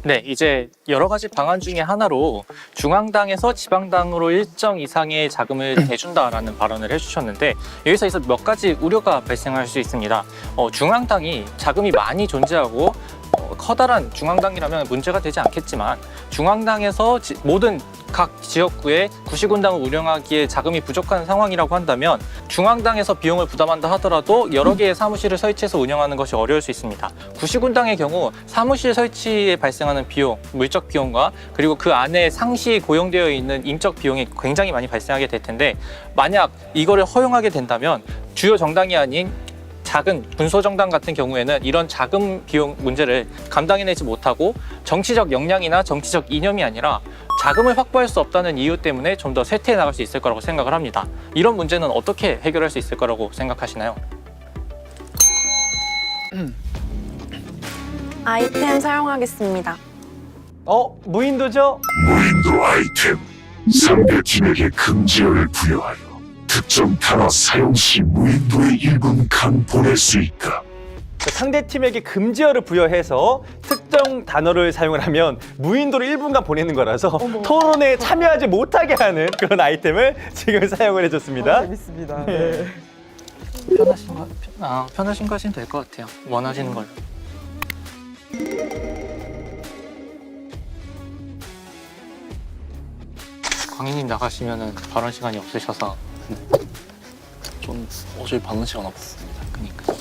네, 이제 여러 가지 방안 중에 하나로 중앙당에서 지방당으로 일정 이상의 자금을 대준다라는 발언을 해주셨는데 여기서 몇 가지 우려가 발생할 수 있습니다. 중앙당이 자금이 많이 존재하고 커다란 중앙당이라면 문제가 되지 않겠지만 중앙당에서 모든 각 지역구에 구시군당을 운영하기에 자금이 부족한 상황이라고 한다면 중앙당에서 비용을 부담한다 하더라도 여러 개의 사무실을 설치해서 운영하는 것이 어려울 수 있습니다. 구시군당의 경우 사무실 설치에 발생하는 비용, 물적 비용과 그리고 그 안에 상시 고용되어 있는 인적 비용이 굉장히 많이 발생하게 될 텐데 만약 이거를 허용하게 된다면 주요 정당이 아닌 작은 군소정당 같은 경우에는 이런 자금 비용 문제를 감당해내지 못하고 정치적 역량이나 정치적 이념이 아니라 자금을 확보할 수 없다는 이유 때문에 좀 더 쇠퇴해 나갈 수 있을 거라고 생각을 합니다. 이런 문제는 어떻게 해결할 수 있을 거라고 생각하시나요? 아이템 사용하겠습니다. 무인도죠? 무인도 아이템 상대팀에게 금지어를 부여하여 특정 단어 사용 시 무인도의 일군 간 보낼 수 있다. 상대팀에게 금지어를 부여해서 특정 단어를 사용을 하면 무인도로 1분간 보내는 거라서 토론에 참여하지 못하게 하는 그런 아이템을 지금 사용을 해줬습니다. 재밌습니다. 네. 편하신 거 하시면 될 것 같아요. 원하시는 걸로. 광희님 나가시면은 발언 시간이 없으셔서 좀 어차피 받는 시간 없습니다. 그러니까.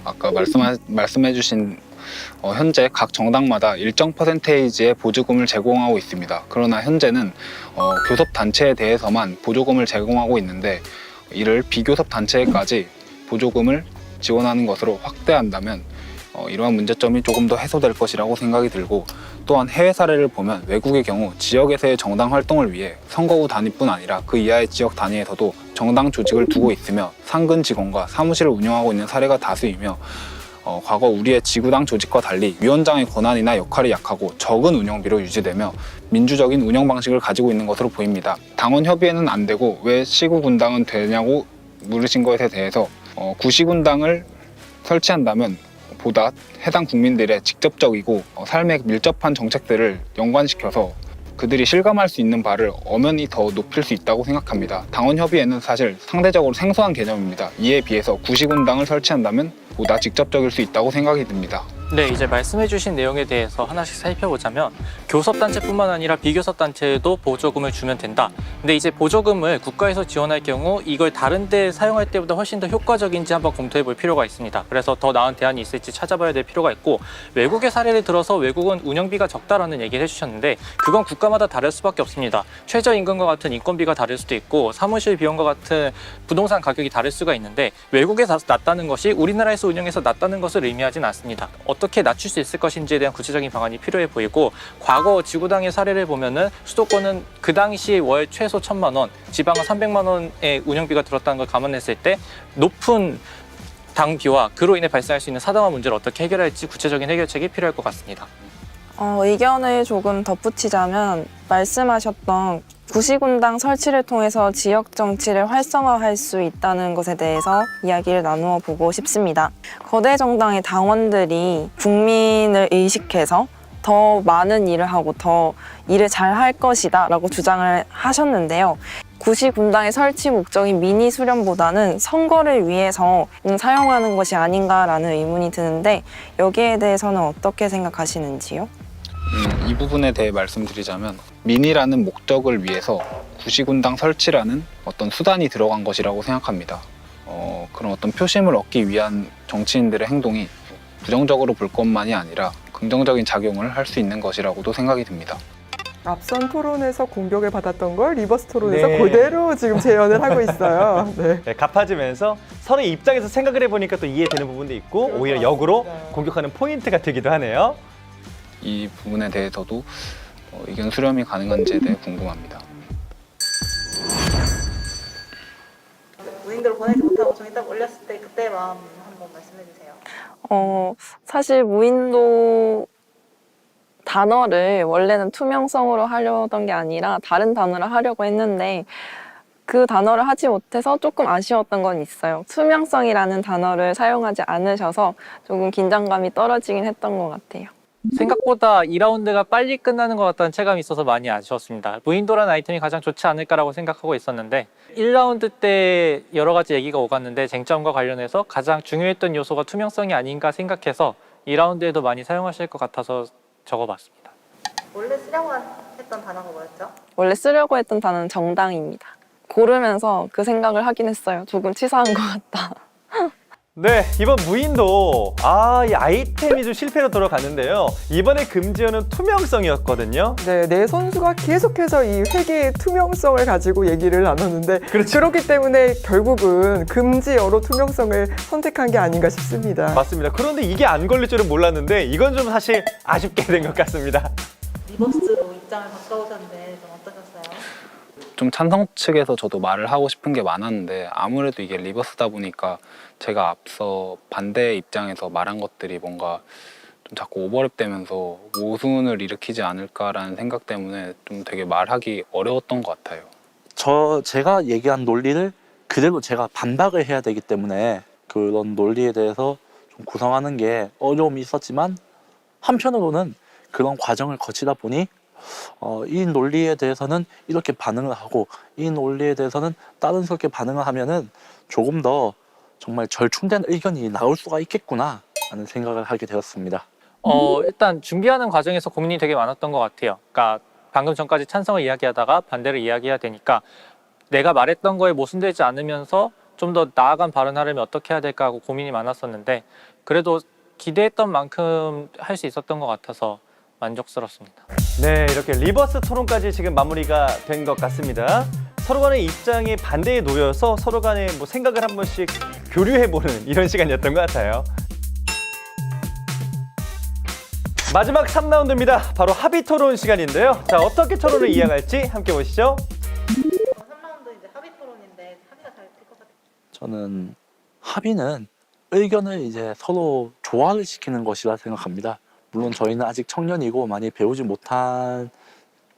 아까 말씀해주신 현재 각 정당마다 일정 퍼센테이지의 보조금을 제공하고 있습니다. 그러나 현재는 교섭 단체에 대해서만 보조금을 제공하고 있는데 이를 비교섭 단체까지 보조금을 지원하는 것으로 확대한다면 이러한 문제점이 조금 더 해소될 것이라고 생각이 들고 또한 해외 사례를 보면 외국의 경우 지역에서의 정당 활동을 위해 선거구 단위뿐 아니라 그 이하의 지역 단위에서도 정당 조직을 두고 있으며 상근 직원과 사무실을 운영하고 있는 사례가 다수이며 과거 우리의 지구당 조직과 달리 위원장의 권한이나 역할이 약하고 적은 운영비로 유지되며 민주적인 운영 방식을 가지고 있는 것으로 보입니다. 당원 협의회는 안 되고 왜 시구군당은 되냐고 물으신 것에 대해서 구시군당을 설치한다면 보다 해당 국민들의 직접적이고 삶에 밀접한 정책들을 연관시켜서 그들이 실감할 수 있는 바를 엄연히 더 높일 수 있다고 생각합니다. 당원협의회는 사실 상대적으로 생소한 개념입니다. 이에 비해서 구시군당을 설치한다면 보다 직접적일 수 있다고 생각이 듭니다. 네, 이제 말씀해주신 내용에 대해서 하나씩 살펴보자면 교섭단체뿐만 아니라 비교섭단체에도 보조금을 주면 된다. 근데 이제 보조금을 국가에서 지원할 경우 이걸 다른 데 사용할 때보다 훨씬 더 효과적인지 한번 검토해 볼 필요가 있습니다. 그래서 더 나은 대안이 있을지 찾아봐야 될 필요가 있고 외국의 사례를 들어서 외국은 운영비가 적다라는 얘기를 해주셨는데 그건 국가마다 다를 수밖에 없습니다. 최저임금과 같은 인건비가 다를 수도 있고 사무실 비용과 같은 부동산 가격이 다를 수가 있는데 외국에서 낮다는 것이 우리나라에서 운영해서 낮다는 것을 의미하진 않습니다. 어떻게 낮출 수 있을 것인지에 대한 구체적인 방안이 필요해 보이고 과거 지구당의 사례를 보면은 수도권은 그 당시 월 최소 1,000만 원, 지방은 300만 원의 운영비가 들었다는 걸 감안했을 때 높은 당비와 그로 인해 발생할 수 있는 사당화 문제를 어떻게 해결할지 구체적인 해결책이 필요할 것 같습니다. 의견을 조금 덧붙이자면 말씀하셨던 구시군당 설치를 통해서 지역 정치를 활성화할 수 있다는 것에 대해서 이야기를 나누어 보고 싶습니다. 거대 정당의 당원들이 국민을 의식해서 더 많은 일을 하고 더 일을 잘 할 것이다 라고 주장을 하셨는데요. 구시군당의 설치 목적이 미니 수련보다는 선거를 위해서 사용하는 것이 아닌가라는 의문이 드는데 여기에 대해서는 어떻게 생각하시는지요? 이 부분에 대해 말씀드리자면 민의라는 목적을 위해서 구시군당 설치라는 어떤 수단이 들어간 것이라고 생각합니다. 그런 어떤 표심을 얻기 위한 정치인들의 행동이 부정적으로 볼 것만이 아니라 긍정적인 작용을 할 수 있는 것이라고도 생각이 듭니다. 앞선 토론에서 공격을 받았던 걸 리버스 토론에서 네. 그대로 지금 재현을 하고 있어요. 네. 네, 갚아주면서 서로의 입장에서 생각을 해보니까 또 이해되는 부분도 있고 오히려 역으로 공격하는 포인트가 되기도 하네요. 이 부분에 대해서도 의견 수렴이 가능한지에 대해 궁금합니다. 무인도를 보내지 못하고 정의당 올렸을 때 그때 마음 한번 말씀해 주세요. 사실 무인도 단어를 원래는 투명성으로 하려던 게 아니라 다른 단어를 하려고 했는데 그 단어를 하지 못해서 조금 아쉬웠던 건 있어요. 투명성이라는 단어를 사용하지 않으셔서 조금 긴장감이 떨어지긴 했던 것 같아요. 생각보다 2라운드가 빨리 끝나는 것 같다는 체감이 있어서 많이 아쉬웠습니다. 무인도라는 아이템이 가장 좋지 않을까라고 생각하고 있었는데 1라운드 때 여러 가지 얘기가 오갔는데 쟁점과 관련해서 가장 중요했던 요소가 투명성이 아닌가 생각해서 2라운드에도 많이 사용하실 것 같아서 적어봤습니다. 원래 쓰려고 했던 단어가 뭐였죠? 원래 쓰려고 했던 단어는 정당입니다. 고르면서 그 생각을 하긴 했어요. 조금 치사한 것 같다. 네, 이번 무인도 이 아이템이 좀 실패로 돌아갔는데요. 이번에 금지어는 투명성이었거든요. 네, 네 선수가 계속해서 이 회계의 투명성을 가지고 얘기를 나눴는데 그렇기 때문에 결국은 금지어로 투명성을 선택한 게 아닌가 싶습니다. 맞습니다. 그런데 이게 안 걸릴 줄은 몰랐는데 이건 좀 사실 아쉽게 된 것 같습니다. 리버스로 입장을 바꿔오셨는데 좀 어떠셨어요? 좀 찬성 측에서 저도 말을 하고 싶은 게 많았는데 아무래도 이게 리버스다 보니까 제가 앞서 반대 입장에서 말한 것들이 뭔가 좀 자꾸 오버랩되면서 모순을 일으키지 않을까라는 생각 때문에 좀 되게 말하기 어려웠던 것 같아요. 제가 얘기한 논리를 그대로 제가 반박을 해야 되기 때문에 그런 논리에 대해서 좀 구성하는 게 어려움이 있었지만 한편으로는 그런 과정을 거치다 보니 이 논리에 대해서는 이렇게 반응을 하고 이 논리에 대해서는 따른스럽게 반응을 하면은 조금 더 정말 절충된 의견이 나올 수가 있겠구나 하는 생각을 하게 되었습니다. 일단 준비하는 과정에서 고민이 되게 많았던 것 같아요. 그러니까 방금 전까지 찬성을 이야기하다가 반대를 이야기해야 되니까 내가 말했던 거에 모순되지 않으면서 좀 더 나아간 발언하려면 어떻게 해야 될까 하고 고민이 많았었는데 그래도 기대했던 만큼 할 수 있었던 것 같아서 만족스럽습니다. 네, 이렇게 리버스 토론까지 지금 마무리가 된 것 같습니다. 서로 간의 입장이 반대에 놓여서 서로 간의 뭐 생각을 한 번씩 교류해보는 이런 시간이었던 것 같아요. 마지막 3라운드입니다. 바로 합의 토론 시간인데요. 자, 어떻게 토론을 이어갈지 함께 보시죠. 3라운드 이제 합의 토론인데 합의가 잘 될 것 같아요. 저는 합의는 의견을 이제 서로 조화를 시키는 것이라 생각합니다. 물론 저희는 아직 청년이고 많이 배우지 못한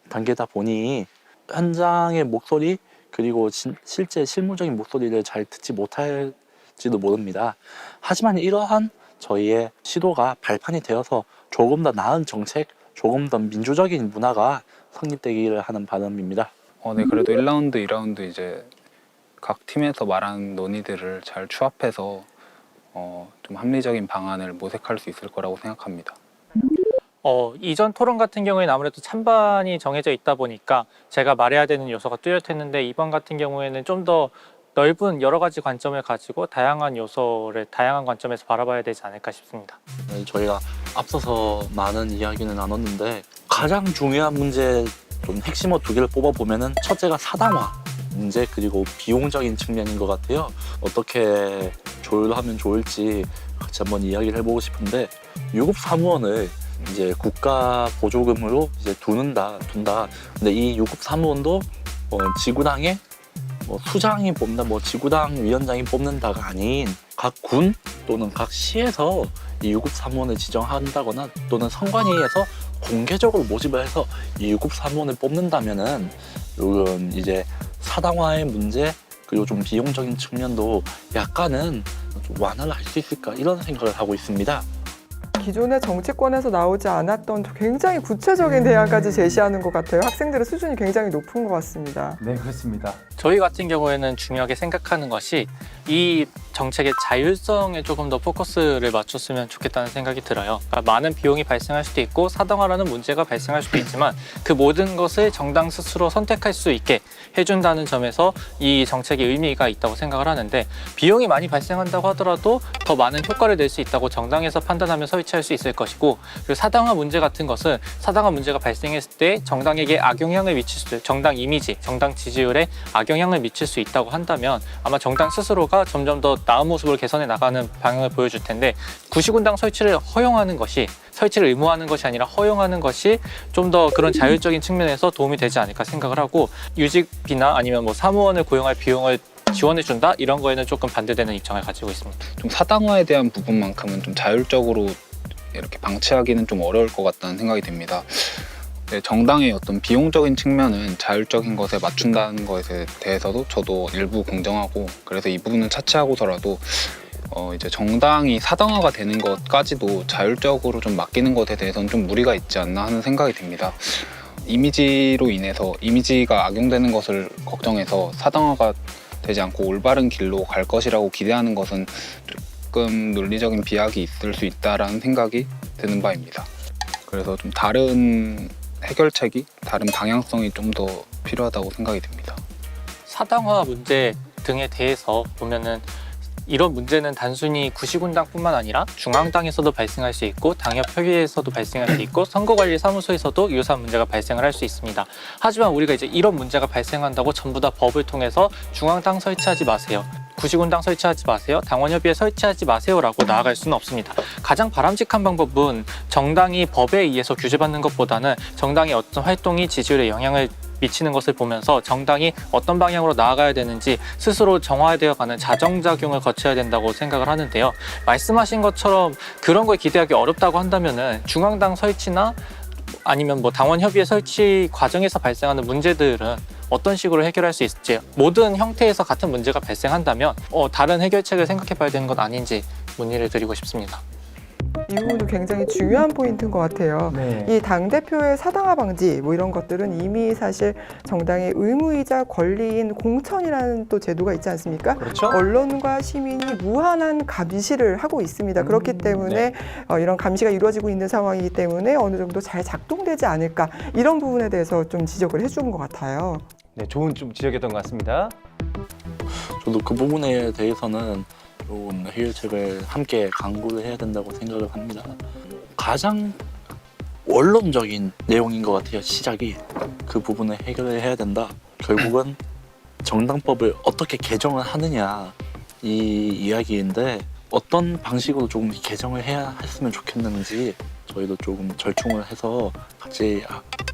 단계다 보니 현장의 목소리 그리고 실제 실무적인 목소리를 잘 듣지 못할지도 모릅니다. 하지만 이러한 저희의 시도가 발판이 되어서 조금 더 나은 정책, 조금 더 민주적인 문화가 성립되기를 하는 바람입니다. 네, 그래도 1라운드, 2라운드 이제 각 팀에서 말한 논의들을 잘 추합해서 좀 합리적인 방안을 모색할 수 있을 거라고 생각합니다. 이전 토론 같은 경우에는 아무래도 찬반이 정해져 있다 보니까 제가 말해야 되는 요소가 뚜렷했는데 이번 같은 경우에는 좀 더 넓은 여러 가지 관점을 가지고 다양한 요소를 다양한 관점에서 바라봐야 되지 않을까 싶습니다. 저희가 앞서서 많은 이야기를 나눴는데 가장 중요한 문제 좀 핵심어 두 개를 뽑아보면은 첫째가 사당화 문제 그리고 비용적인 측면인 것 같아요. 어떻게 조율하면 좋을지 같이 한번 이야기를 해보고 싶은데 유급 사무원을 이제 국가 보조금으로 이제 둔다. 근데 이 유급 사무원도 지구당의 수장이 뽑는다, 지구당 위원장이 뽑는다가 아닌 각 군 또는 각 시에서 이 유급 사무원을 지정한다거나 또는 선관위에서 공개적으로 모집을 해서 이 유급 사무원을 뽑는다면은 이건 이제 사당화의 문제 그리고 좀 비용적인 측면도 약간은 좀 완화를 할 수 있을까 이런 생각을 하고 있습니다. 기존의 정치권에서 나오지 않았던 굉장히 구체적인 대안까지 제시하는 것 같아요. 학생들의 수준이 굉장히 높은 것 같습니다. 네, 그렇습니다. 저희 같은 경우에는 중요하게 생각하는 것이 이 정책의 자율성에 조금 더 포커스를 맞췄으면 좋겠다는 생각이 들어요. 그러니까 많은 비용이 발생할 수도 있고 사당화라는 문제가 발생할 수도 있지만 그 모든 것을 정당 스스로 선택할 수 있게 해준다는 점에서 이 정책의 의미가 있다고 생각을 하는데 비용이 많이 발생한다고 하더라도 더 많은 효과를 낼 수 있다고 정당에서 판단하면 설치할 수 있을 것이고 그리고 사당화 문제 같은 것은 사당화 문제가 발생했을 때 정당에게 악영향을 미칠 수 있어요. 정당 이미지, 정당 지지율에 악영향을 미칠 수 있다고 한다면 아마 정당 스스로가 점점 더 나은 모습을 개선해 나가는 방향을 보여줄 텐데 구시군당 설치를 설치를 의무화하는 것이 아니라 허용하는 것이 좀 더 그런 자율적인 측면에서 도움이 되지 않을까 생각을 하고 유직비나 아니면 사무원을 고용할 비용을 지원해준다? 이런 거에는 조금 반대되는 입장을 가지고 있습니다. 좀 사당화에 대한 부분만큼은 좀 자율적으로 이렇게 방치하기는 좀 어려울 것 같다는 생각이 듭니다. 네, 정당의 어떤 비용적인 측면은 자율적인 것에 맞춘다는 것에 대해서도 저도 일부 공정하고, 그래서 이 부분은 차치하고서라도 이제 정당이 사당화가 되는 것까지도 자율적으로 좀 맡기는 것에 대해서는 좀 무리가 있지 않나 하는 생각이 듭니다. 이미지로 인해서 이미지가 악용되는 것을 걱정해서 사당화가 되지 않고 올바른 길로 갈 것이라고 기대하는 것은 조금 논리적인 비약이 있을 수 있다라는 생각이 드는 바입니다. 그래서 좀 다른 해결책이, 다른 방향성이 좀 더 필요하다고 생각이 듭니다. 사당화 문제 등에 대해서 보면은 이런 문제는 단순히 구시군당뿐만 아니라 중앙당에서도 발생할 수 있고 당협협의회에서도 발생할 수 있고 선거관리사무소에서도 유사한 문제가 발생을 할 수 있습니다. 하지만 우리가 이제 이런 문제가 발생한다고 전부 다 법을 통해서 중앙당 설치하지 마세요, 구시군당 설치하지 마세요, 당원협의회 설치하지 마세요라고 나아갈 수는 없습니다. 가장 바람직한 방법은 정당이 법에 의해서 규제받는 것보다는 정당의 어떤 활동이 지지율에 영향을 미치는 것을 보면서 정당이 어떤 방향으로 나아가야 되는지 스스로 정화되어가는 자정작용을 거쳐야 된다고 생각을 하는데요. 말씀하신 것처럼 그런 걸 기대하기 어렵다고 한다면은 중앙당 설치나 아니면 뭐 당원협의회 설치 과정에서 발생하는 문제들은 어떤 식으로 해결할 수 있을지, 모든 형태에서 같은 문제가 발생한다면 다른 해결책을 생각해 봐야 되는 건 아닌지 문의를 드리고 싶습니다. 이 부분도 굉장히 중요한 포인트인 것 같아요. 네. 이 당대표의 사당화 방지 뭐 이런 것들은 이미 사실 정당의 의무이자 권리인 공천이라는 또 제도가 있지 않습니까? 그렇죠. 언론과 시민이 무한한 감시를 하고 있습니다. 그렇기 때문에 이런 감시가 이루어지고 있는 상황이기 때문에 어느 정도 잘 작동되지 않을까, 이런 부분에 대해서 좀 지적을 해준 것 같아요. 네, 좋은 좀 지적이었던 것 같습니다. 저도 그 부분에 대해서는 좋은 해결책을 함께 강구를 해야 된다고 생각을 합니다. 가장 원론적인 내용인 것 같아요. 시작이 그 부분을 해결을 해야 된다. 결국은 정당법을 어떻게 개정을 하느냐 이 이야기인데, 어떤 방식으로 조금 개정을 해야 했으면 좋겠는지 저희도 조금 절충을 해서 같이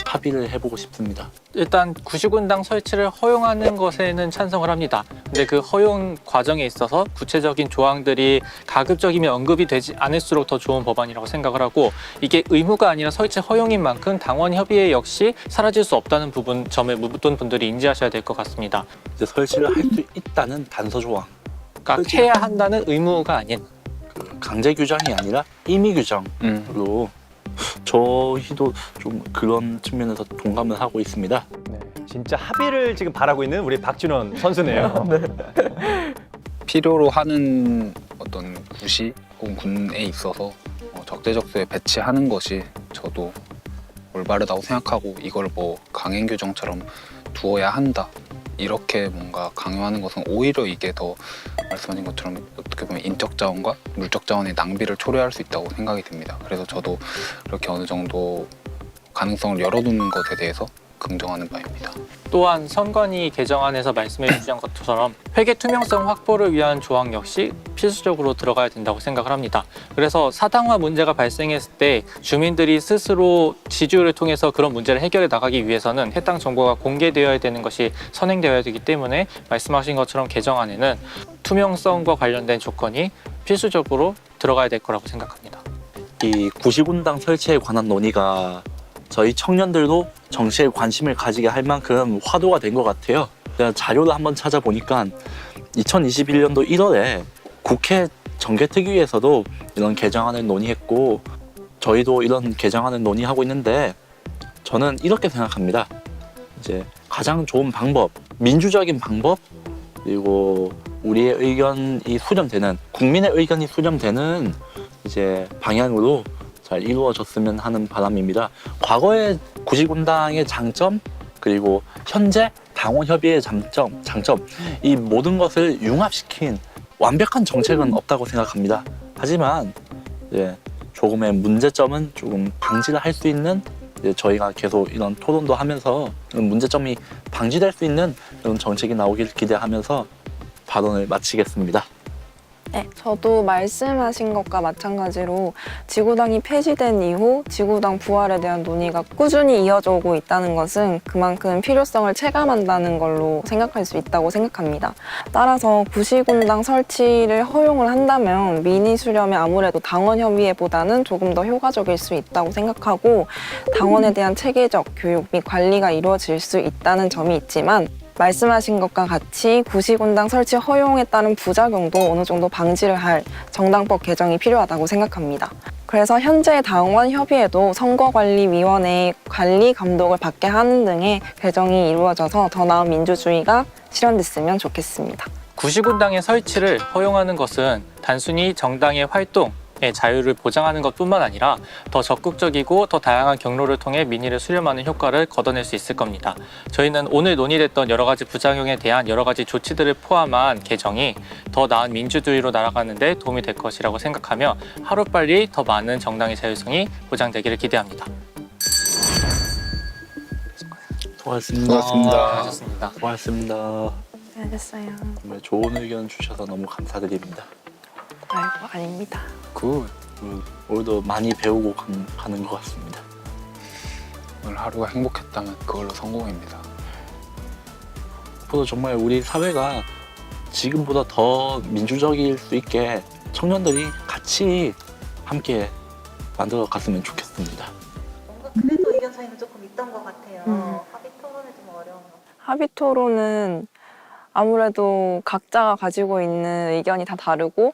합의를 해보고 싶습니다. 일단 구시군당 설치를 허용하는 것에는 찬성을 합니다. 근데 그 허용 과정에 있어서 구체적인 조항들이 가급적이면 언급이 되지 않을수록 더 좋은 법안이라고 생각을 하고, 이게 의무가 아니라 설치 허용인 만큼 당원협의회 역시 사라질 수 없다는 점을 모든 분들이 인지하셔야 될 것 같습니다. 이제 설치를 할 수 있다는 단서 조항, 그러니까 해야 한다는 의무가 아닌 그 강제 규정이 아니라 임의 규정으로 저희도 좀 그런 측면에서 동감을 하고 있습니다. 네, 진짜 합의를 지금 바라고 있는 우리 박준원 선수네요. 필요로 하는 어떤 구시 혹은 군에 있어서 적재적소에 배치하는 것이 저도 올바르다고 생각하고, 이걸 뭐 강행 규정처럼 두어야 한다 이렇게 뭔가 강요하는 것은 오히려 이게 더 말씀하신 것처럼 어떻게 보면 인적 자원과 물적 자원의 낭비를 초래할 수 있다고 생각이 듭니다. 그래서 저도 그렇게 어느 정도 가능성을 열어두는 것에 대해서 긍정하는 바입니다. 또한 선관위 개정안에서 말씀해 주신 것처럼 회계 투명성 확보를 위한 조항 역시 필수적으로 들어가야 된다고 생각을 합니다. 그래서 사당화 문제가 발생했을 때 주민들이 스스로 지지율을 통해서 그런 문제를 해결해 나가기 위해서는 해당 정보가 공개되어야 되는 것이 선행되어야 되기 때문에 말씀하신 것처럼 개정안에는 투명성과 관련된 조건이 필수적으로 들어가야 될 거라고 생각합니다. 이 구시군당 설치에 관한 논의가 저희 청년들도 정치에 관심을 가지게 할 만큼 화두가 된 것 같아요. 제가 자료를 한번 찾아보니까 2021년도 1월에 국회 정개특위에서도 이런 개정안을 논의했고, 저희도 이런 개정안을 논의하고 있는데, 저는 이렇게 생각합니다. 이제 가장 좋은 방법, 민주적인 방법, 그리고 우리의 의견이 수렴되는, 국민의 의견이 수렴되는 이제 방향으로 잘 이루어졌으면 하는 바람입니다. 과거의 구시군당의 장점, 그리고 현재 당원협의회의 장점, 이 모든 것을 융합시킨 완벽한 정책은 없다고 생각합니다. 하지만 이제 조금의 문제점은 조금 방지를 할 수 있는, 이제 저희가 계속 이런 토론도 하면서 이런 문제점이 방지될 수 있는 그런 정책이 나오길 기대하면서 발언을 마치겠습니다. 네, 저도 말씀하신 것과 마찬가지로 지구당이 폐지된 이후 지구당 부활에 대한 논의가 꾸준히 이어져 오고 있다는 것은 그만큼 필요성을 체감한다는 걸로 생각할 수 있다고 생각합니다. 따라서 구시군당 설치를 허용을 한다면 미니 수렴이 아무래도 당원 협의회보다는 조금 더 효과적일 수 있다고 생각하고 당원에 대한 체계적 교육 및 관리가 이루어질 수 있다는 점이 있지만 말씀하신 것과 같이 구시군당 설치 허용에 따른 부작용도 어느 정도 방지를 할 정당법 개정이 필요하다고 생각합니다. 그래서 현재 당원 협의회도 선거관리위원회의 관리 감독을 받게 하는 등의 개정이 이루어져서 더 나은 민주주의가 실현됐으면 좋겠습니다. 구시군당의 설치를 허용하는 것은 단순히 정당의 활동의 자유를 보장하는 것뿐만 아니라 더 적극적이고 더 다양한 경로를 통해 민의를 수렴하는 효과를 거둬낼 수 있을 겁니다. 저희는 오늘 논의됐던 여러 가지 부작용에 대한 여러 가지 조치들을 포함한 개정이 더 나은 민주주의로 날아가는 데 도움이 될 것이라고 생각하며 하루빨리 더 많은 정당의 자율성이 보장되기를 기대합니다. 수고하셨습니다. 수고하셨습니다. 수고하셨습니다. 수고하셨어요. 정말 좋은 의견 주셔서 너무 감사드립니다. 아이고, 아닙니다. 굿. 오늘도 많이 배우고 가는 것 같습니다. 오늘 하루가 행복했다면 그걸로 성공입니다. 앞으로 정말 우리 사회가 지금보다 더 민주적일 수 있게 청년들이 같이 함께 만들어 갔으면 좋겠습니다. 뭔가 그래도 의견 차이는 조금 있던 것 같아요. 합의 토론이 좀 어려운 것 같아요. 합의 토론은 아무래도 각자가 가지고 있는 의견이 다 다르고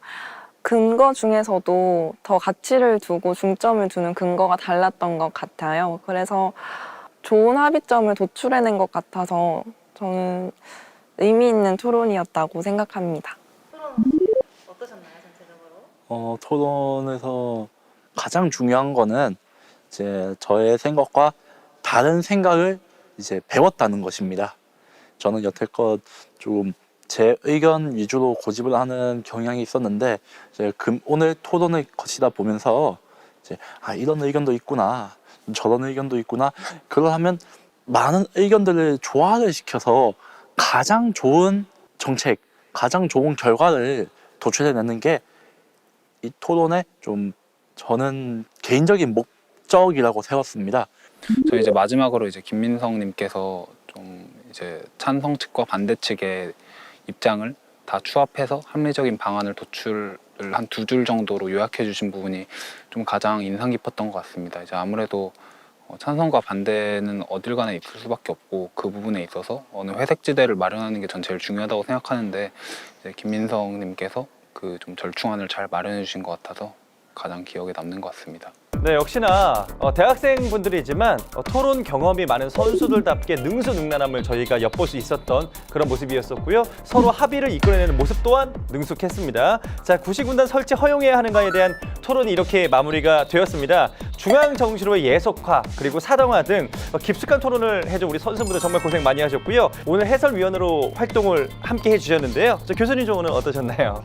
근거 중에서도 더 가치를 두고 중점을 두는 근거가 달랐던 것 같아요. 그래서 좋은 합의점을 도출해낸 것 같아서 저는 의미 있는 토론이었다고 생각합니다. 토론 어떠셨나요, 전체적으로? 토론에서 가장 중요한 거는 이제 저의 생각과 다른 생각을 이제 배웠다는 것입니다. 저는 여태껏 좀 제 의견 위주로 고집을 하는 경향이 있었는데 이제 오늘 토론을 거치다 보면서 이제 이런 의견도 있구나, 저런 의견도 있구나. 그러하면 많은 의견들을 조화를 시켜서 가장 좋은 정책, 가장 좋은 결과를 도출해내는 게 이 토론의 좀 저는 개인적인 목적이라고 세웠습니다. 저희 이제 마지막으로 이제 김민성님께서 좀 이제 찬성 측과 반대 측의 입장을 다 추합해서 합리적인 방안을 도출을 한 2줄 정도로 요약해 주신 부분이 좀 가장 인상 깊었던 것 같습니다. 이제 아무래도 찬성과 반대는 어딜 가나 있을 수밖에 없고 그 부분에 있어서 어느 회색지대를 마련하는 게 전 제일 중요하다고 생각하는데 이제 김민성님께서 그 좀 절충안을 잘 마련해 주신 것 같아서 가장 기억에 남는 것 같습니다. 네, 역시나 대학생분들이지만 토론 경험이 많은 선수들답게 능수능란함을 저희가 엿볼 수 있었던 그런 모습이었었고요. 서로 합의를 이끌어내는 모습 또한 능숙했습니다. 자, 구시군단 설치 허용해야 하는가에 대한 토론이 이렇게 마무리가 되었습니다. 중앙정시로의 예속화 그리고 사당화 등 깊숙한 토론을 해준 우리 선수분들 정말 고생 많이 하셨고요. 오늘 해설위원으로 활동을 함께 해주셨는데요. 교수님 좀 오늘 어떠셨나요?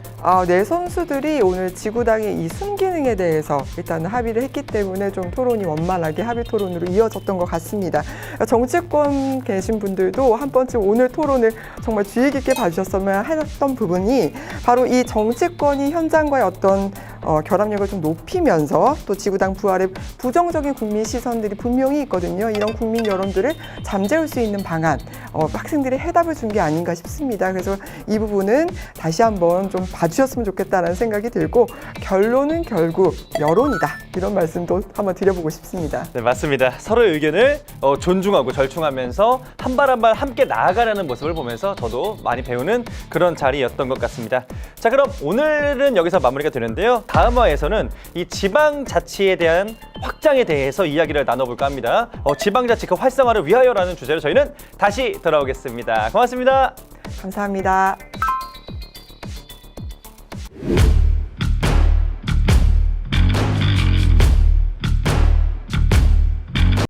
네, 선수들이 오늘 지구당의 이 순기능에 대해서 일단 합의를 했기 때문에 좀 토론이 원만하게 합의 토론으로 이어졌던 것 같습니다. 정치권 계신 분들도 한 번쯤 오늘 토론을 정말 주의 깊게 봐주셨으면 했던 부분이 바로 이 정치권이 현장과의 어떤 결합력을 좀 높이면서 또 지구당 부활에 부정적인 국민 시선들이 분명히 있거든요. 이런 국민 여론들을 잠재울 수 있는 방안, 학생들이 해답을 준 게 아닌가 싶습니다. 그래서 이 부분은 다시 한번 좀 봐주셨으면 좋겠다는 생각이 들고 결론은 결국 여론이다. 이런 말씀도 한번 드려보고 싶습니다. 네, 맞습니다. 서로의 의견을 존중하고 절충하면서 한 발 한 발 함께 나아가려는 모습을 보면서 저도 많이 배우는 그런 자리였던 것 같습니다. 자, 그럼 오늘은 여기서 마무리가 되는데요. 다음 화에서는 이 지방자치에 대한 확장에 대해서 이야기를 나눠볼까 합니다. 지방자치 그 활성화를 위하여라는 주제로 저희는 다시 돌아오겠습니다. 고맙습니다. 감사합니다.